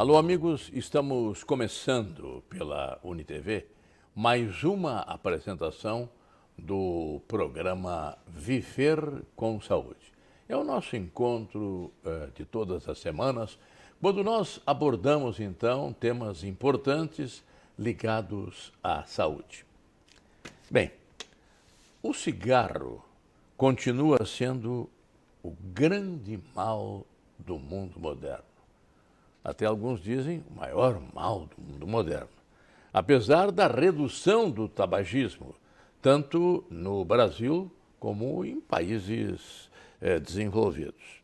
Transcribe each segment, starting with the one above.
Alô, amigos, estamos começando pela UniTV mais uma apresentação do programa Viver com Saúde. É o nosso encontro de todas as semanas, quando nós abordamos, então, temas importantes ligados à saúde. Bem, o cigarro continua sendo o grande mal do mundo moderno. Até alguns dizem o maior mal do mundo moderno. Apesar da redução do tabagismo, tanto no Brasil como em países desenvolvidos.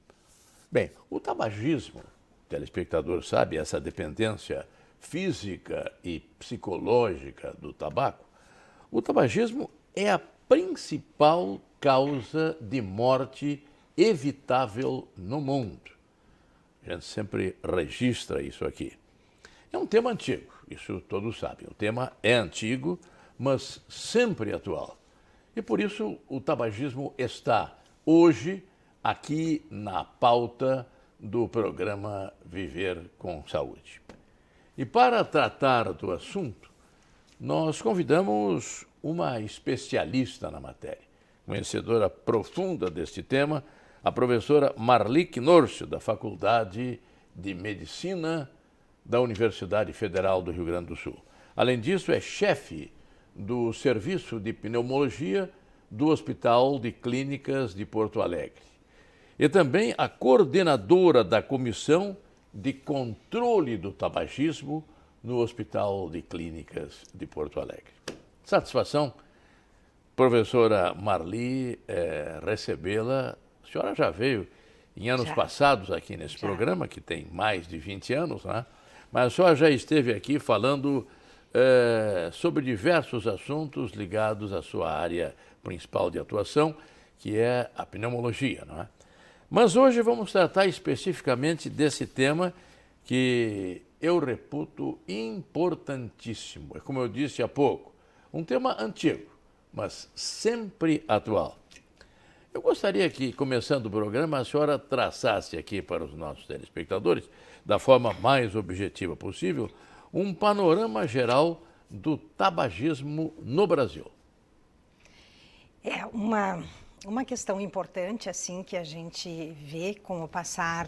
Bem, o tabagismo, o telespectador sabe, essa dependência física e psicológica do tabaco, o tabagismo é a principal causa de morte evitável no mundo. A gente sempre registra isso aqui. É um tema antigo, isso todos sabem. O tema é antigo, mas sempre atual. E por isso o tabagismo está hoje aqui na pauta do programa Viver com Saúde. E para tratar do assunto, nós convidamos uma especialista na matéria, conhecedora profunda deste tema, a professora Marli Knorcio, da Faculdade de Medicina da Universidade Federal do Rio Grande do Sul. Além disso, é chefe do Serviço de Pneumologia do Hospital de Clínicas de Porto Alegre. E também a coordenadora da Comissão de Controle do Tabagismo no Hospital de Clínicas de Porto Alegre. Satisfação, professora Marli, recebê-la. A senhora já veio em anos passados aqui nesse programa, que tem mais de 20 anos, né? Mas a senhora já esteve aqui falando sobre diversos assuntos ligados à sua área principal de atuação, que é a pneumologia, não é? Mas hoje vamos tratar especificamente desse tema que eu reputo importantíssimo. É como eu disse há pouco, um tema antigo, mas sempre atual. Eu gostaria que, começando o programa, a senhora traçasse aqui para os nossos telespectadores, da forma mais objetiva possível, um panorama geral do tabagismo no Brasil. É uma questão importante assim que a gente vê com o passar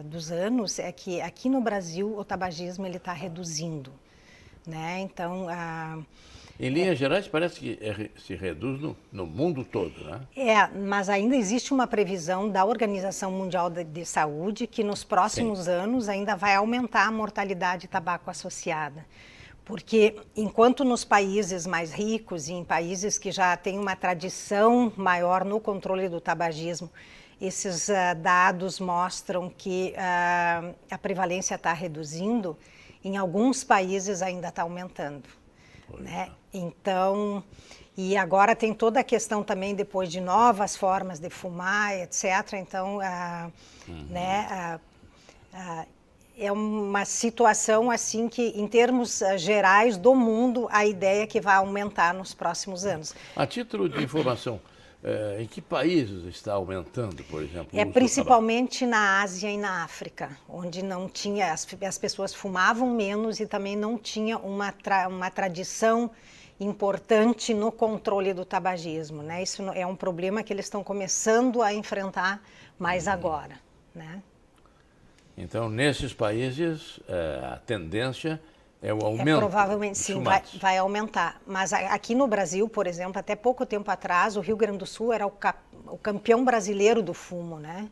dos anos é que aqui no Brasil o tabagismo ele está reduzindo, né? Então em linhas gerais, parece que se reduz no mundo todo, né? Mas ainda existe uma previsão da Organização Mundial de Saúde que nos próximos anos ainda vai aumentar a mortalidade tabaco associada. Porque enquanto nos países mais ricos e em países que já têm uma tradição maior no controle do tabagismo, esses dados mostram que a prevalência está reduzindo, em alguns países ainda está aumentando. Né? Então, e agora tem toda a questão também depois de novas formas de fumar, etc. Então, é uma situação assim que, em termos gerais do mundo, a ideia é que vai aumentar nos próximos anos. A título de informação, em que países está aumentando, por exemplo, o uso principalmente na Ásia e na África, onde não tinha, as pessoas fumavam menos e também não tinha uma tradição importante no controle do tabagismo, né? Isso é um problema que eles estão começando a enfrentar mais agora, né? Então, nesses países, a tendência é o aumento. Provavelmente sim, vai aumentar. Mas aqui no Brasil, por exemplo, até pouco tempo atrás, o Rio Grande do Sul era o campeão brasileiro do fumo, né?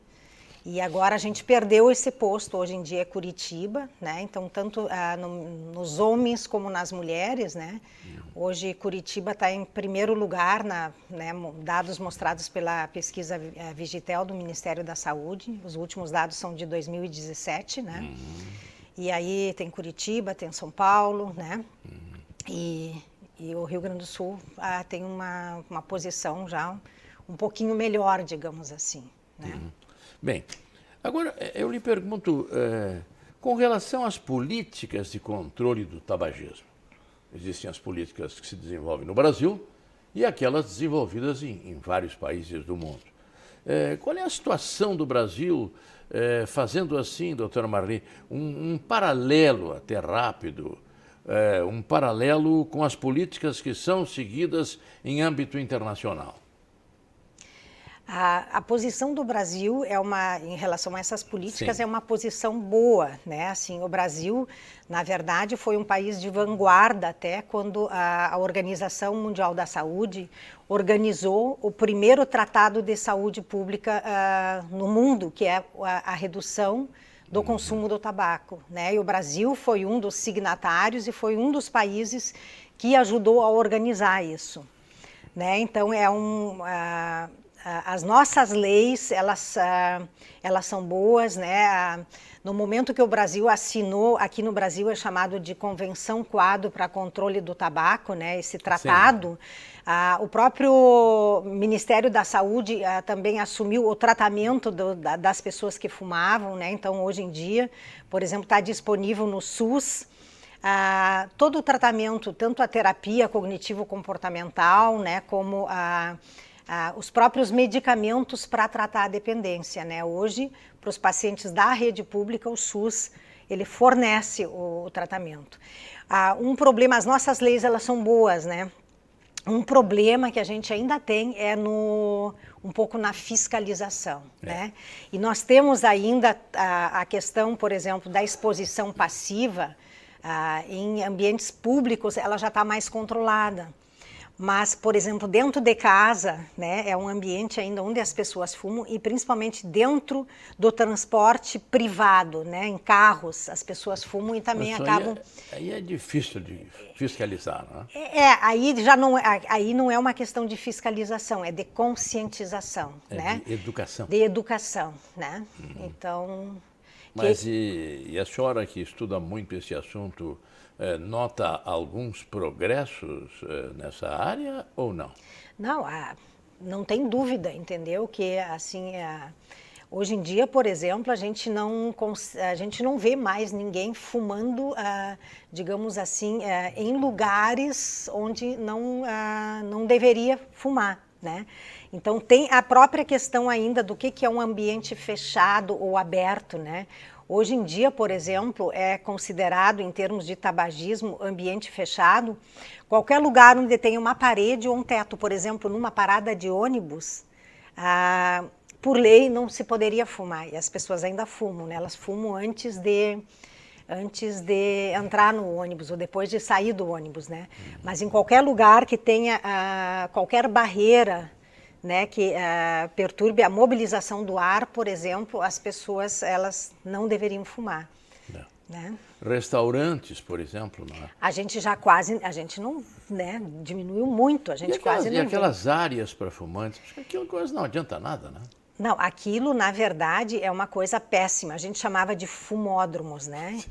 E agora a gente perdeu esse posto, hoje em dia é Curitiba, né? Então, tanto nos homens como nas mulheres, né? Hoje Curitiba está em primeiro lugar, né? Dados mostrados pela pesquisa Vigitel do Ministério da Saúde. Os últimos dados são de 2017, né? E aí tem Curitiba, tem São Paulo, né? E o Rio Grande do Sul tem uma posição já um pouquinho melhor, digamos assim, né? Bem, agora eu lhe pergunto, com relação às políticas de controle do tabagismo, existem as políticas que se desenvolvem no Brasil e aquelas desenvolvidas em vários países do mundo. Qual é a situação do Brasil, fazendo assim, doutora Marli, um paralelo até rápido, um paralelo com as políticas que são seguidas em âmbito internacional? A posição do Brasil em relação a essas políticas, Sim. é uma posição boa, né? Assim, o Brasil, na verdade, foi um país de vanguarda até quando a Organização Mundial da Saúde organizou o primeiro tratado de saúde pública no mundo, que é a redução do consumo do tabaco, né? E o Brasil foi um dos signatários e foi um dos países que ajudou a organizar isso, né? Então, as nossas leis, elas são boas, né? No momento que o Brasil assinou, aqui no Brasil é chamado de Convenção Quadro para Controle do Tabaco, né? Esse tratado, o próprio Ministério da Saúde também assumiu o tratamento das pessoas que fumavam, né? Então, hoje em dia, por exemplo, está disponível no SUS todo o tratamento, tanto a terapia cognitivo-comportamental, né? Como os próprios medicamentos para tratar a dependência, né? Hoje, para os pacientes da rede pública, o SUS, ele fornece o tratamento. Um problema, as nossas leis, elas são boas, né? Um problema que a gente ainda tem é um pouco na fiscalização, né? E nós temos ainda a questão, por exemplo, da exposição passiva em ambientes públicos, ela já está mais controlada. Mas, por exemplo, dentro de casa, né, é um ambiente ainda onde as pessoas fumam, e principalmente dentro do transporte privado, né, em carros, as pessoas fumam e também acabam... Aí é difícil de fiscalizar, né? Aí não é uma questão de fiscalização, é de conscientização, né? De educação. De educação, né? Então... Mas e a senhora que estuda muito esse assunto, nota alguns progressos nessa área ou não? Não, não tem dúvida, entendeu? Que assim, hoje em dia, por exemplo, a gente não vê mais ninguém fumando, digamos assim, em lugares onde não deveria fumar, né? Então tem a própria questão ainda do que é um ambiente fechado ou aberto, né? Hoje em dia, por exemplo, é considerado, em termos de tabagismo, ambiente fechado, qualquer lugar onde tem uma parede ou um teto. Por exemplo, numa parada de ônibus, por lei não se poderia fumar, e as pessoas ainda fumam, né? Elas fumam antes de entrar no ônibus ou depois de sair do ônibus, né? Mas em qualquer lugar que tenha qualquer barreira, né, que perturbe a mobilização do ar, por exemplo, as pessoas, elas não deveriam fumar. Não. Né? Restaurantes, por exemplo, não é? A gente não, né, diminuiu muito, a gente quase não vê. E aquelas áreas para fumantes, aquilo coisa não adianta nada, né? Não, aquilo, na verdade, é uma coisa péssima. A gente chamava de fumódromos, né?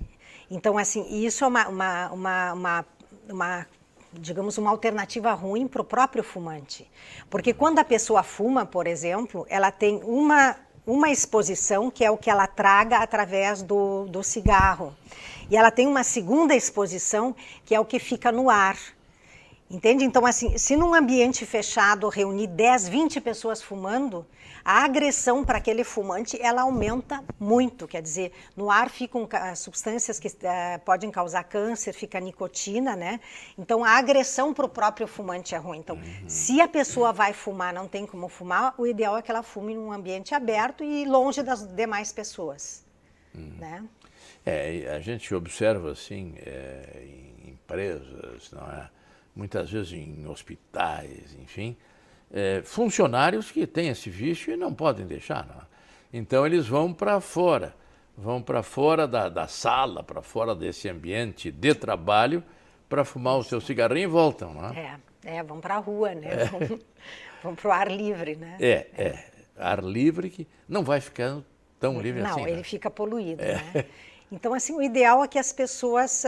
Então, assim, isso é digamos, uma alternativa ruim para o próprio fumante. Porque quando a pessoa fuma, por exemplo, ela tem uma exposição, que é o que ela traga através do cigarro. E ela tem uma segunda exposição, que é o que fica no ar. Entende? Então, assim, se num ambiente fechado reunir 10, 20 pessoas fumando, a agressão para aquele fumante, ela aumenta muito. Quer dizer, no ar ficam substâncias que podem causar câncer, fica nicotina, né? Então, a agressão para o próprio fumante é ruim. Então, se a pessoa vai fumar, não tem como fumar, o ideal é que ela fume num ambiente aberto e longe das demais pessoas, né? A gente observa, assim, em empresas, não é? Muitas vezes em hospitais, enfim, funcionários que têm esse vício e não podem deixar. Não é? Então eles vão para fora da sala, para fora desse ambiente de trabalho, para fumar o seu cigarrinho e voltam. Não é? Vão para a rua, né? Vão para o ar livre, né? Ar livre que não vai ficando tão livre assim. Não, ele fica poluído, né? Então, assim, o ideal é que as pessoas...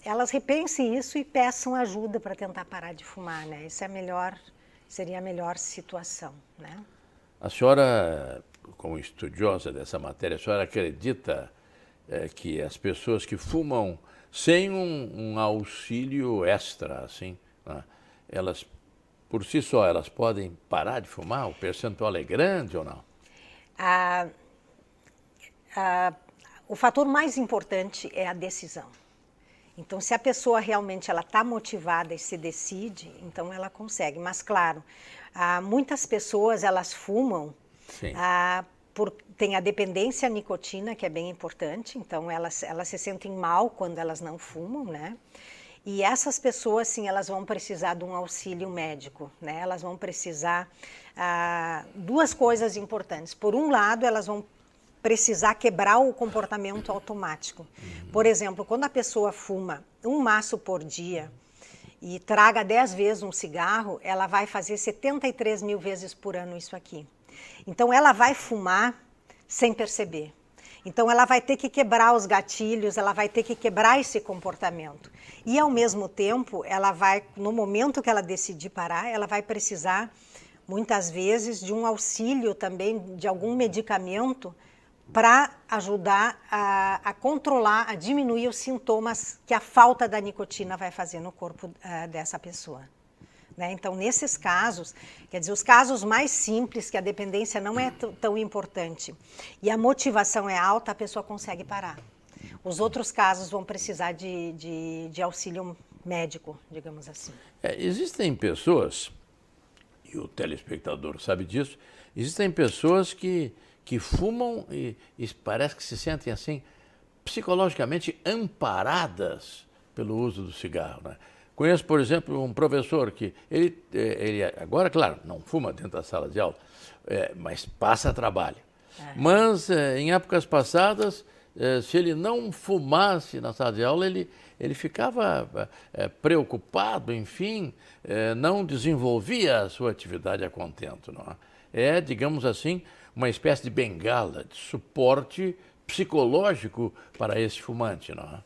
elas repensem isso e peçam ajuda para tentar parar de fumar, né? Isso seria a melhor situação, né? A senhora, como estudiosa dessa matéria, a senhora acredita que as pessoas que fumam sem um auxílio extra, assim, né, elas por si só, elas podem parar de fumar? O percentual é grande ou não? O fator mais importante é a decisão. Então, se a pessoa realmente está motivada e se decide, então ela consegue. Mas, claro, muitas pessoas elas fumam, tem a dependência à nicotina, que é bem importante, então elas se sentem mal quando elas não fumam, né? E essas pessoas, sim, elas vão precisar de um auxílio médico, né? Elas vão precisar duas coisas importantes. Por um lado, elas vão precisar quebrar o comportamento automático. Por exemplo, quando a pessoa fuma um maço por dia e traga 10 vezes um cigarro, ela vai fazer 73 mil vezes por ano isso aqui. Então, ela vai fumar sem perceber. Então, ela vai ter que quebrar os gatilhos, ela vai ter que quebrar esse comportamento. E, ao mesmo tempo, ela vai, no momento que ela decidir parar, ela vai precisar, muitas vezes, de um auxílio também, de algum medicamento, para ajudar a controlar, a diminuir os sintomas que a falta da nicotina vai fazer no corpo dessa pessoa. Né? Então, nesses casos, quer dizer, os casos mais simples, que a dependência não é tão importante e a motivação é alta, a pessoa consegue parar. Os outros casos vão precisar de auxílio médico, digamos assim. Existem pessoas, e o telespectador sabe disso, existem pessoas que fumam e parece que se sentem assim, psicologicamente amparadas pelo uso do cigarro, né? Conheço, por exemplo, um professor que ele agora, claro, não fuma dentro da sala de aula, mas passa trabalho. Mas, em épocas passadas, se ele não fumasse na sala de aula, ele ficava preocupado, enfim, não desenvolvia a sua atividade a contento. Não é? Digamos assim, uma espécie de bengala, de suporte psicológico para esse fumante, não é?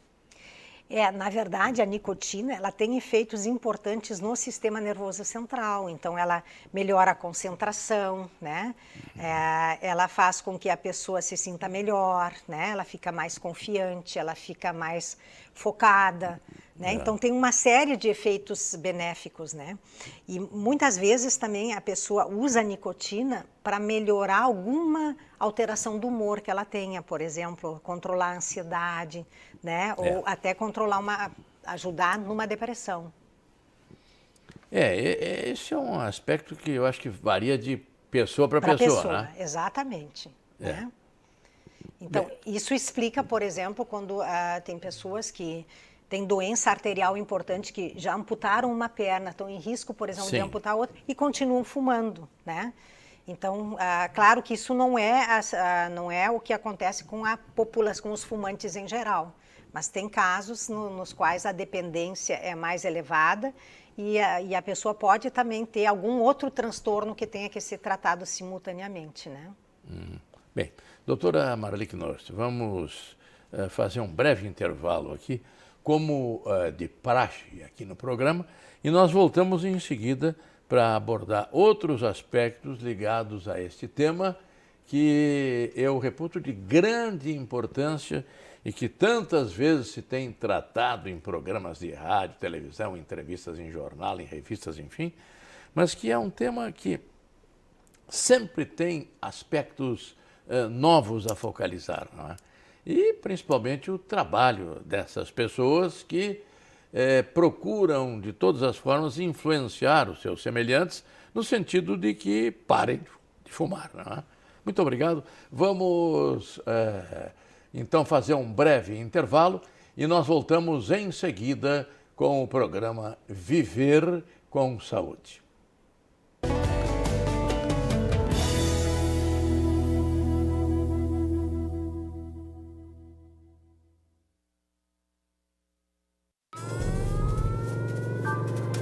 Na verdade, a nicotina ela tem efeitos importantes no sistema nervoso central. Então, ela melhora a concentração, né? Ela faz com que a pessoa se sinta melhor, né? Ela fica mais confiante, ela fica mais focada, né? Então, tem uma série de efeitos benéficos, né? E muitas vezes também a pessoa usa a nicotina para melhorar alguma alteração do humor que ela tenha, por exemplo, controlar a ansiedade, né? Ou até ajudar numa depressão. Esse é um aspecto que eu acho que varia de pessoa para pessoa, né? Exatamente. Né? Então, isso explica, por exemplo, quando tem pessoas que têm doença arterial importante, que já amputaram uma perna, estão em risco, por exemplo, de amputar outra, e continuam fumando, né? Então, claro que isso não é o que acontece com a população, com os fumantes em geral. Mas tem casos nos quais a dependência é mais elevada e a pessoa pode também ter algum outro transtorno que tenha que ser tratado simultaneamente, né? Bem, doutora Marli Knost, vamos fazer um breve intervalo aqui, como de praxe aqui no programa, e nós voltamos em seguida para abordar outros aspectos ligados a este tema que eu reputo de grande importância e que tantas vezes se tem tratado em programas de rádio, televisão, entrevistas em jornal, em revistas, enfim, mas que é um tema que sempre tem aspectos novos a focalizar, não é? E principalmente o trabalho dessas pessoas que procuram de todas as formas influenciar os seus semelhantes no sentido de que parem de fumar, não é? Muito obrigado. Vamos então fazer um breve intervalo e nós voltamos em seguida com o programa Viver com Saúde.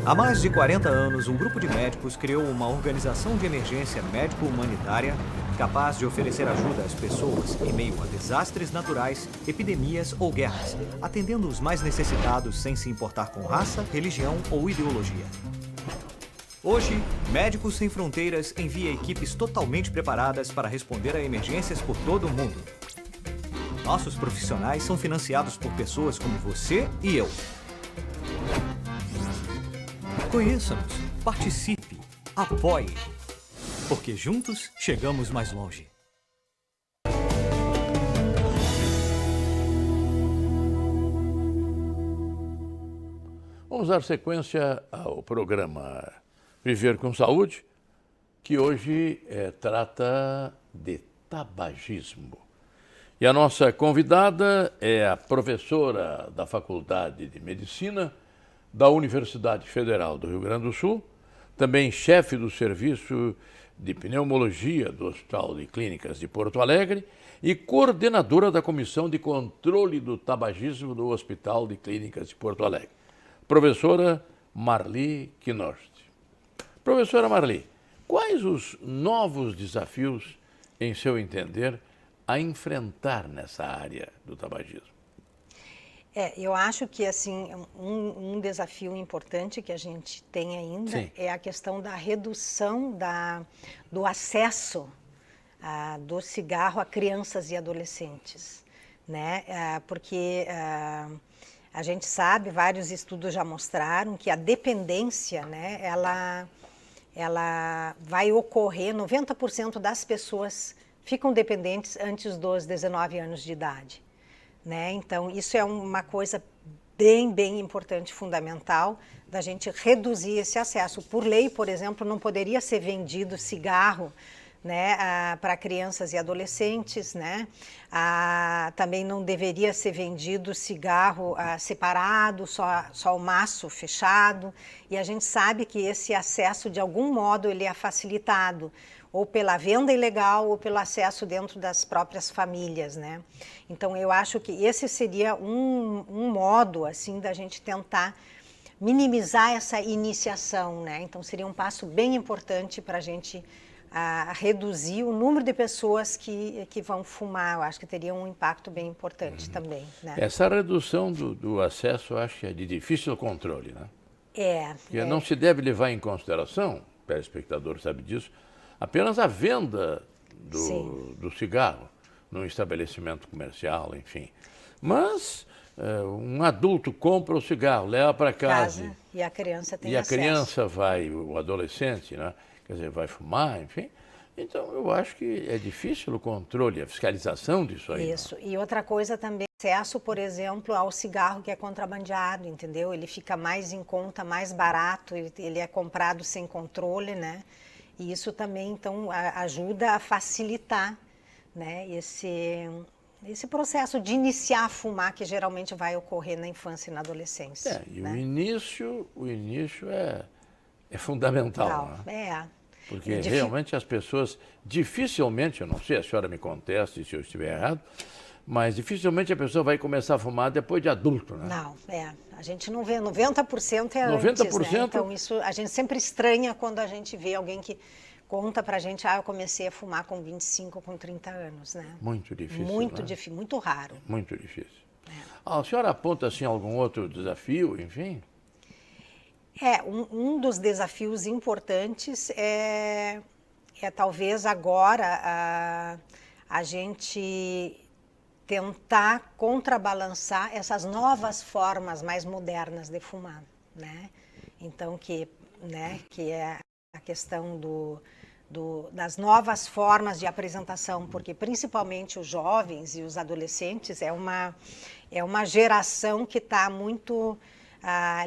Há mais de 40 anos, um grupo de médicos criou uma organização de emergência médico-humanitária capaz de oferecer ajuda às pessoas em meio a desastres naturais, epidemias ou guerras, atendendo os mais necessitados sem se importar com raça, religião ou ideologia. Hoje, Médicos Sem Fronteiras envia equipes totalmente preparadas para responder a emergências por todo o mundo. Nossos profissionais são financiados por pessoas como você e eu. Conheça-nos, participe, Apoie, porque juntos chegamos mais longe. Vamos dar sequência ao programa Viver com Saúde, que hoje trata de tabagismo. E a nossa convidada é a professora da Faculdade de Medicina da Universidade Federal do Rio Grande do Sul, também chefe do Serviço de Pneumologia do Hospital de Clínicas de Porto Alegre e coordenadora da Comissão de Controle do Tabagismo do Hospital de Clínicas de Porto Alegre. Professora Marli Knost. Professora Marli, quais os novos desafios, em seu entender, a enfrentar nessa área do tabagismo? Eu acho que assim um desafio importante que a gente tem ainda Sim. é a questão da redução do acesso do cigarro a crianças e adolescentes, né? Porque a gente sabe, vários estudos já mostraram que a dependência, né, ela vai ocorrer, 90% das pessoas ficam dependentes antes dos 19 anos de idade, né? Então, isso é uma coisa bem importante, fundamental, da gente reduzir esse acesso. Por lei, por exemplo, não poderia ser vendido cigarro, né, para crianças e adolescentes, né? Também não deveria ser vendido cigarro separado, só o maço fechado. E a gente sabe que esse acesso, de algum modo, ele é facilitado, ou pela venda ilegal, ou pelo acesso dentro das próprias famílias, né? Então, eu acho que esse seria um modo, assim, da gente tentar minimizar essa iniciação, né? Então, seria um passo bem importante para a gente reduzir o número de pessoas que vão fumar. Eu acho que teria um impacto bem importante também, né? Essa redução do acesso, eu acho que é de difícil controle, né? Porque não se deve levar em consideração, o telespectador sabe disso, apenas a venda do cigarro num estabelecimento comercial, enfim. Mas um adulto compra o cigarro, leva para casa e a criança tem acesso. E a criança vai, o adolescente, né? Quer dizer, vai fumar, enfim. Então, eu acho que é difícil o controle, a fiscalização disso aí. Isso. E outra coisa também, acesso, por exemplo, ao cigarro que é contrabandeado, entendeu? Ele fica mais em conta, mais barato, ele é comprado sem controle, né? E isso também, então, ajuda a facilitar, né, esse processo de iniciar a fumar, que geralmente vai ocorrer na infância e na adolescência. E né? o início é fundamental, né? Porque realmente as pessoas dificilmente, eu não sei, a senhora me conteste se eu estiver errado, mas dificilmente a pessoa vai começar a fumar depois de adulto, né? Não, a gente não vê, 90% é 90%? Antes, né? Então isso, a gente sempre estranha quando a gente vê alguém que conta pra gente, eu comecei a fumar com 25, com 30 anos, né? Muito difícil, Muito né? difícil, muito raro. Muito difícil. A senhora aponta, assim, algum outro desafio, enfim? Um dos desafios importantes é talvez agora a gente tentar contrabalançar essas novas formas mais modernas de fumar, né? Então, que é a questão das novas formas de apresentação, porque principalmente os jovens e os adolescentes é uma geração que está muito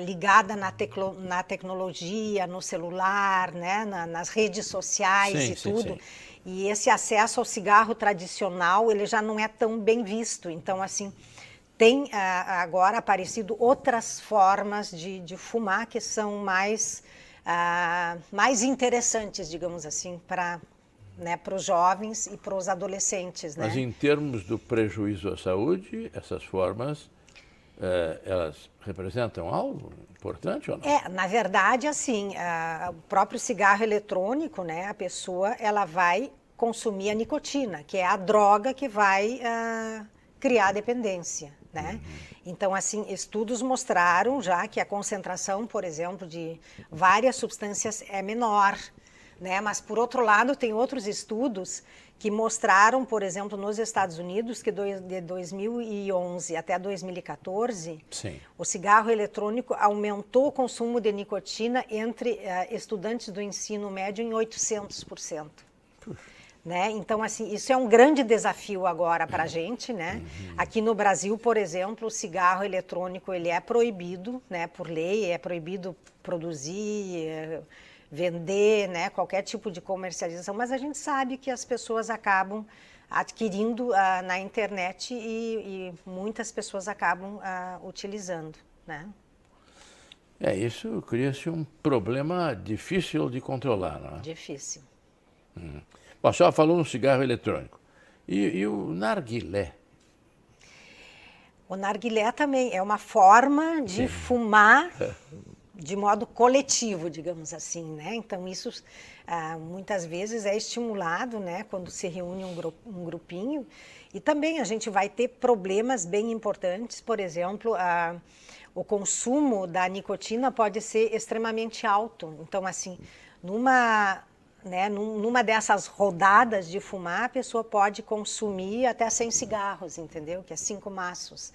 ligada na tecnologia, no celular, né, nas redes sociais tudo. Sim. E esse acesso ao cigarro tradicional, ele já não é tão bem visto. Então, assim, tem agora aparecido outras formas de fumar que são mais interessantes, digamos assim, para os jovens e para os adolescentes. Mas né? Em termos do prejuízo à saúde, essas formas, elas representam algo importante ou não? Na verdade, assim, o próprio cigarro eletrônico, né, a pessoa ela vai consumir a nicotina, que é a droga que vai criar dependência, né? Então, assim, estudos mostraram já que a concentração, por exemplo, de várias substâncias é menor, né? Mas, por outro lado, tem outros estudos que mostraram, por exemplo, nos Estados Unidos, que de 2011 até 2014, Sim. o cigarro eletrônico aumentou o consumo de nicotina entre estudantes do ensino médio em 800%. Né? Então, assim, isso é um grande desafio agora para a gente, né? Aqui no Brasil, por exemplo, o cigarro eletrônico ele é proibido, né? Por lei, é proibido produzir, vender, né? Qualquer tipo de comercialização, mas a gente sabe que as pessoas acabam adquirindo na internet e muitas pessoas acabam utilizando, né? Isso cria-se um problema difícil de controlar, não é? Difícil. Bom, a senhora falou no cigarro eletrônico. E o narguilé? O narguilé também é uma forma de fumar de modo coletivo, digamos assim, né? Então isso muitas vezes é estimulado, né? Quando se reúne um grupinho. E também a gente vai ter problemas bem importantes, por exemplo, o consumo da nicotina pode ser extremamente alto. Então, assim, numa dessas rodadas de fumar, a pessoa pode consumir até 100 cigarros, entendeu? Que é 5 maços.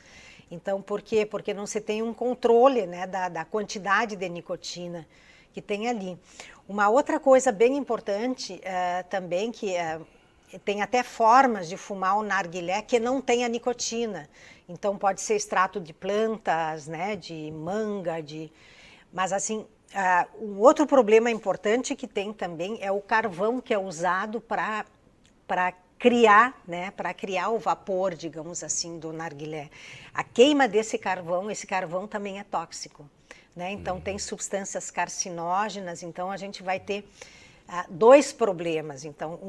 Então, por quê? Porque não se tem um controle, né, da quantidade de nicotina que tem ali. Uma outra coisa bem importante também, que tem até formas de fumar o narguilé que não tem a nicotina. Então, pode ser extrato de plantas, né, de manga, mas assim... um outro problema importante que tem também é o carvão que é usado para criar, né, para criar o vapor, digamos assim, do narguilé. A queima desse carvão, esse carvão também é tóxico, né? Então tem substâncias carcinógenas, então a gente vai ter dois problemas. Então,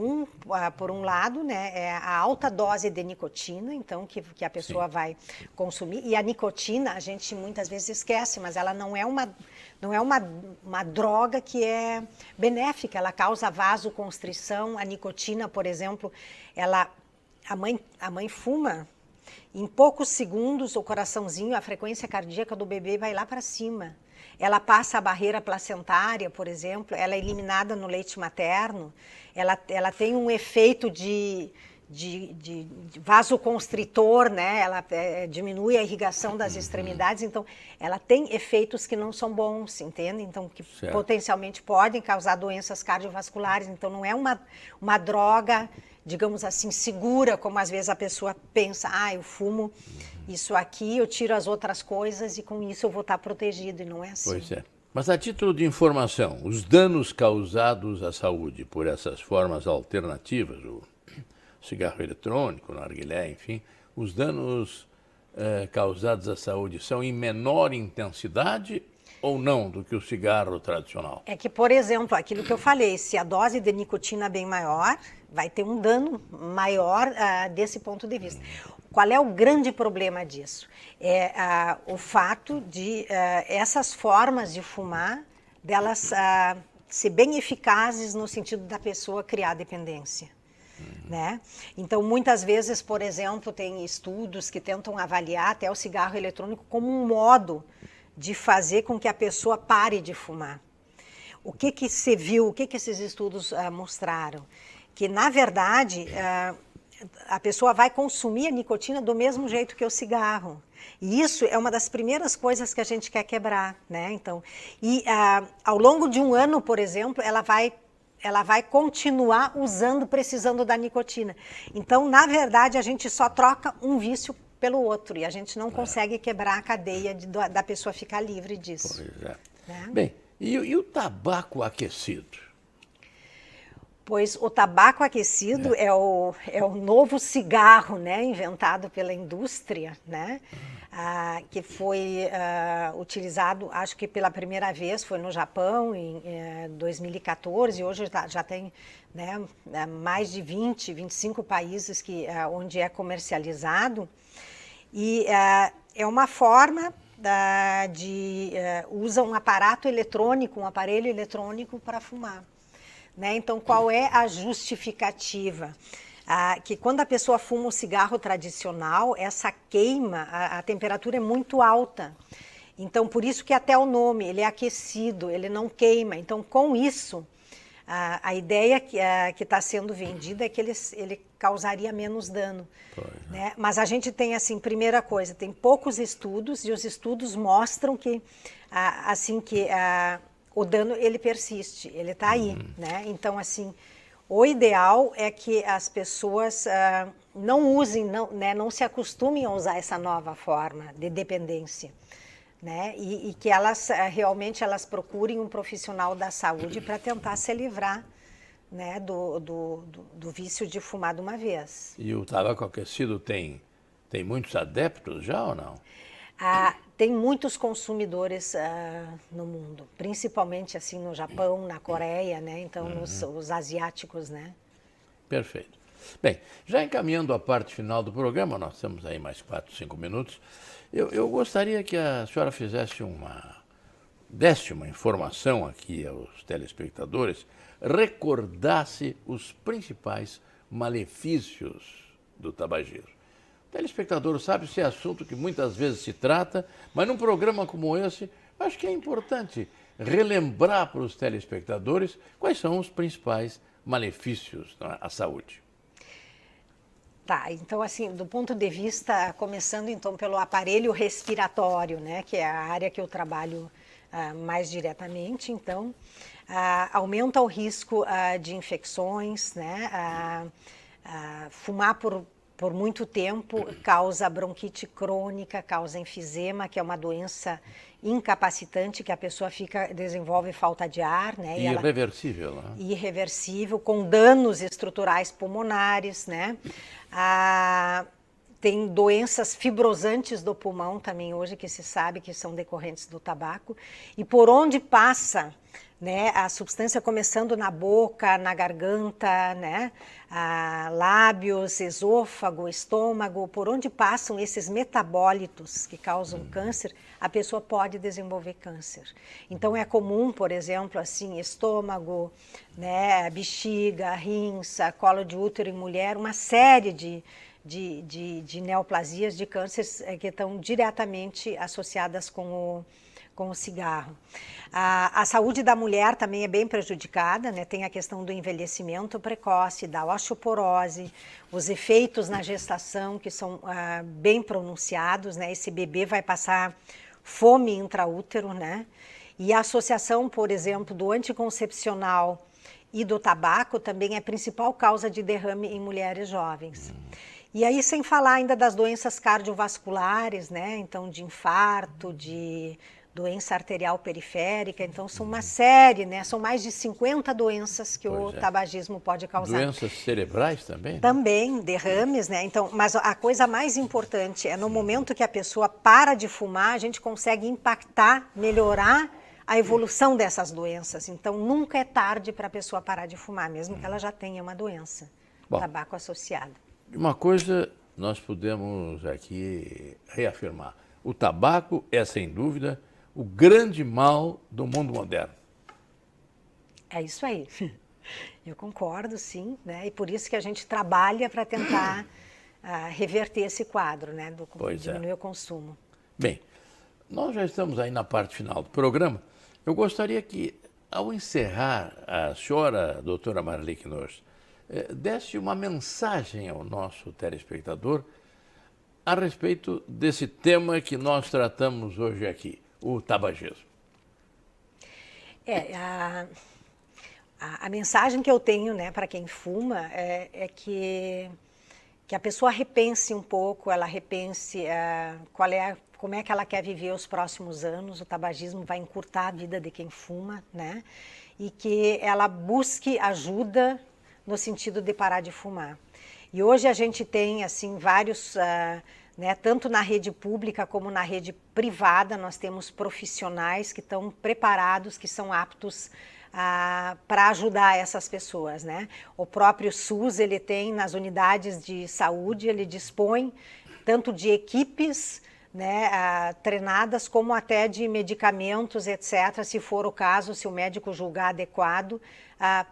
por um lado, né, é a alta dose de nicotina, então que a pessoa vai consumir, e a nicotina a gente muitas vezes esquece, mas ela não é uma droga que é benéfica, ela causa vasoconstrição. A nicotina, por exemplo, a mãe fuma, em poucos segundos o coraçãozinho, a frequência cardíaca do bebê vai lá para cima. Ela passa a barreira placentária, por exemplo, ela é eliminada no leite materno, ela tem um efeito de vasoconstritor, né? Ela diminui a irrigação das extremidades, então ela tem efeitos que não são bons, entende? Então, que potencialmente podem causar doenças cardiovasculares. Então, não é uma droga, digamos assim, segura, como às vezes a pessoa pensa, eu fumo isso aqui, eu tiro as outras coisas e com isso eu vou estar protegido, e não é assim. Pois é. Mas a título de informação, os danos causados à saúde por essas formas alternativas, o cigarro eletrônico, o narguilé, enfim, os danos causados à saúde são em menor intensidade ou não do que o cigarro tradicional? É que, por exemplo, aquilo que eu falei, se a dose de nicotina é bem maior, vai ter um dano maior desse ponto de vista. Qual é o grande problema disso? É o fato de essas formas de fumar, delas ser bem eficazes no sentido da pessoa criar dependência. Né? Então, muitas vezes, por exemplo, tem estudos que tentam avaliar até o cigarro eletrônico como um modo de fazer com que a pessoa pare de fumar. O que se viu, o que esses estudos mostraram? Que, na verdade, a pessoa vai consumir a nicotina do mesmo jeito que o cigarro. E isso é uma das primeiras coisas que a gente quer quebrar, né? Então, ao longo de um ano, por exemplo, ela vai continuar precisando da nicotina. Então, na verdade, a gente só troca um vício pelo outro e a gente não consegue quebrar a cadeia da pessoa ficar livre disso. Pois é. Né? Bem, e o tabaco aquecido? Pois o tabaco aquecido é o novo cigarro, né, inventado pela indústria, né, que foi utilizado, acho que pela primeira vez foi no Japão em 2014, e hoje já tem, né, mais de 20, 25 países onde é comercializado, e é uma forma usa um aparelho eletrônico para fumar. Né? Então, qual é a justificativa? Que quando a pessoa fuma o cigarro tradicional, essa queima, a temperatura é muito alta. Então, por isso que até o nome, ele é aquecido, ele não queima. Então, com isso, A ideia que está sendo vendida é que ele causaria menos dano. Né? Mas a gente tem, assim, primeira coisa, tem poucos estudos, e os estudos mostram que, o dano, ele persiste, ele está aí. Né? Então, assim, o ideal é que as pessoas não usem, não se acostumem a usar essa nova forma de dependência. Né? E que elas realmente procurem um profissional da saúde para tentar se livrar, né, do vício de fumar de uma vez. E o tabaco aquecido tem muitos adeptos já ou não? Tem muitos consumidores no mundo, principalmente assim no Japão, na Coreia, né? Então os asiáticos, né? Perfeito. Bem, já encaminhando a parte final do programa, nós temos aí mais 4, 5 minutos. Eu gostaria que a senhora desse uma informação aqui aos telespectadores, recordasse os principais malefícios do tabagismo. O telespectador sabe esse assunto que muitas vezes se trata, mas num programa como esse, acho que é importante relembrar para os telespectadores quais são os principais malefícios à saúde. Tá, então assim, do ponto de vista, começando então pelo aparelho respiratório, né, que é a área que eu trabalho mais diretamente, então, aumenta o risco de infecções, né, fumar por muito tempo causa bronquite crônica, causa enfisema, que é uma doença incapacitante, que a pessoa desenvolve falta de ar, né? Irreversível, né? Irreversível, com danos estruturais pulmonares, né? Tem doenças fibrosantes do pulmão também hoje, que se sabe que são decorrentes do tabaco. E por onde passa, né, a substância, começando na boca, na garganta, né, lábios, esôfago, estômago, por onde passam esses metabólitos que causam câncer, a pessoa pode desenvolver câncer. Então é comum, por exemplo, assim, estômago, né, bexiga, rins, colo de útero em mulher, uma série de neoplasias, de cânceres que estão diretamente associadas com o cigarro. A saúde da mulher também é bem prejudicada, né? Tem a questão do envelhecimento precoce, da osteoporose, os efeitos na gestação que são bem pronunciados, né? Esse bebê vai passar fome intraútero, né? E a associação, por exemplo, do anticoncepcional e do tabaco também é a principal causa de derrame em mulheres jovens. E aí, sem falar ainda das doenças cardiovasculares, né? Então, de infarto, de doença arterial periférica, então são uma série, né? São mais de 50 doenças que o tabagismo pode causar. Doenças cerebrais também? Né? Também, derrames, né? Então, mas a coisa mais importante é no momento que a pessoa para de fumar, a gente consegue impactar, melhorar a evolução dessas doenças. Então, nunca é tarde para a pessoa parar de fumar, mesmo que ela já tenha uma doença, tabaco associada. Uma coisa nós podemos aqui reafirmar: o tabaco é, sem dúvida, o grande mal do mundo moderno. É isso aí. Eu concordo, sim, né? E por isso que a gente trabalha para tentar reverter esse quadro, né? Diminuir o consumo. Bem, nós já estamos aí na parte final do programa. Eu gostaria que, ao encerrar, a senhora, doutora Marli Quinones, desse uma mensagem ao nosso telespectador a respeito desse tema que nós tratamos hoje aqui, o tabagismo. A mensagem que eu tenho, né, para quem fuma é que a pessoa repense um pouco, ela repense como é que ela quer viver os próximos anos. O tabagismo vai encurtar a vida de quem fuma, né? E que ela busque ajuda no sentido de parar de fumar. E hoje a gente tem, assim, vários, né, tanto na rede pública como na rede privada, nós temos profissionais que estão preparados, que são aptos para ajudar essas pessoas, né? O próprio SUS, ele tem nas unidades de saúde, ele dispõe tanto de equipes, né, treinadas, como até de medicamentos, etc., se for o caso, se o médico julgar adequado,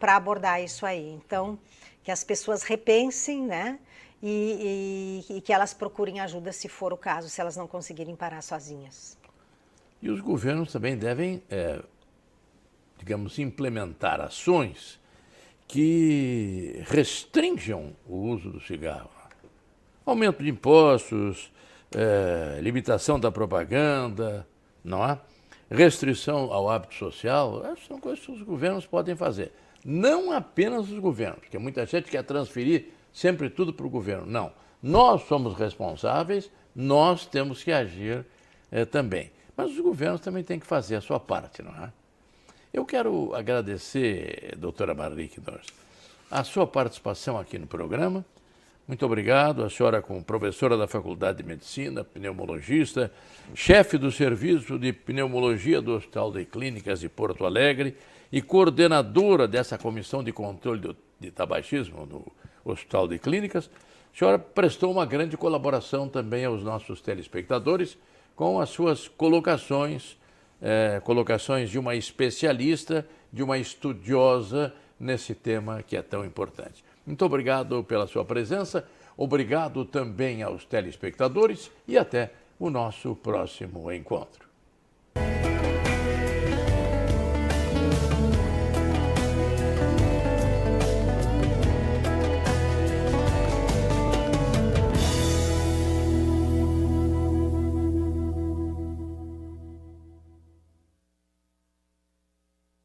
para abordar isso aí. Então, que as pessoas repensem, né, e que elas procurem ajuda se for o caso, se elas não conseguirem parar sozinhas. E os governos também devem, digamos, implementar ações que restringam o uso do cigarro. Aumento de impostos, limitação da propaganda, não é? Restrição ao hábito social, essas são coisas que os governos podem fazer. Não apenas os governos, porque muita gente quer transferir sempre tudo para o governo. Não. Nós somos responsáveis, nós temos que agir também. Mas os governos também têm que fazer a sua parte, não é? Eu quero agradecer, doutora Marli Quidós, a sua participação aqui no programa. Muito obrigado. A senhora, como professora da Faculdade de Medicina, pneumologista, chefe do Serviço de Pneumologia do Hospital de Clínicas de Porto Alegre e coordenadora dessa Comissão de Controle de Tabagismo no Hospital de Clínicas, a senhora prestou uma grande colaboração também aos nossos telespectadores com as suas colocações de uma especialista, de uma estudiosa nesse tema que é tão importante. Muito obrigado pela sua presença, obrigado também aos telespectadores e até o nosso próximo encontro.